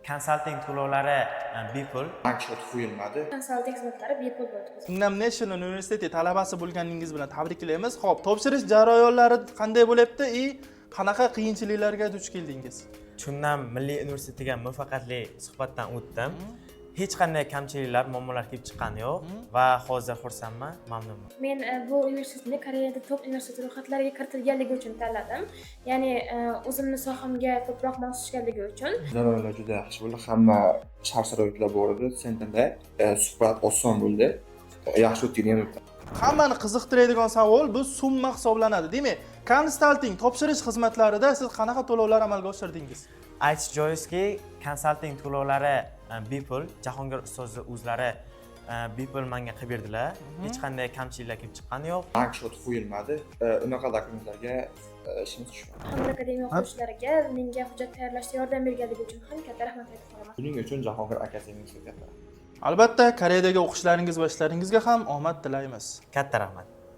Consulting to'lovlari bepul. Bankshot qo'yilmadi. Consulting xizmatlari bepul bo'ldi. Kingdom National University talabasi bo'lganingiz bilan tabriklaymiz. Xo'p, topshirish jarayonlari qanday bo'lyapti? Qanaqa qiyinchiliklarga duch keldingiz? Chundan Milliy universitetiga muvaffaqiyatli suhbatdan o'tdim. Hech qanday kamchiliklar, muammolar kelib chiqqani yo'q va hozir xursandman, mamnunman. Men bu universitetni Koreyada top universitet ro'yxatlariga kiritilganligi uchun tanladim. Ya'ni o'zimning sohamga ko'proq mos tushganligi uchun. Jarayonlar juda yaxshi bo'ldi. Hamma shart-sharoitlar bor edi. Sentanda suhbat oson bo'ldi. Yaxshi o'tgan edi. Hammani qiziqtiradigan savol bu summa hisoblanadi. Demak, consulting topshirish xizmatlarida siz qanaqa to'lovlar amalga oshirdingiz? Aytish joizki, consulting to'lovlari bepul, Jahongir ustozni o'zlari bepul menga qilib berdilar. Hech qanday kamchiliklar kelib chiqqani yo'q. Bankshot qo'yilmadi. Unaqa dokumentlarga ishimiz tushmadi. Hamma akademiya o'quvchilariga menga hujjat tayyorlashda yordam berganligi uchun ham katta rahmat aytib qolaman. Buning uchun Jahongir akademiyasiga katta rahmat. Albatta, Koreyadagi o'qishlaringiz va ishlaringizga ham omad tilaymiz. Katta rahmat.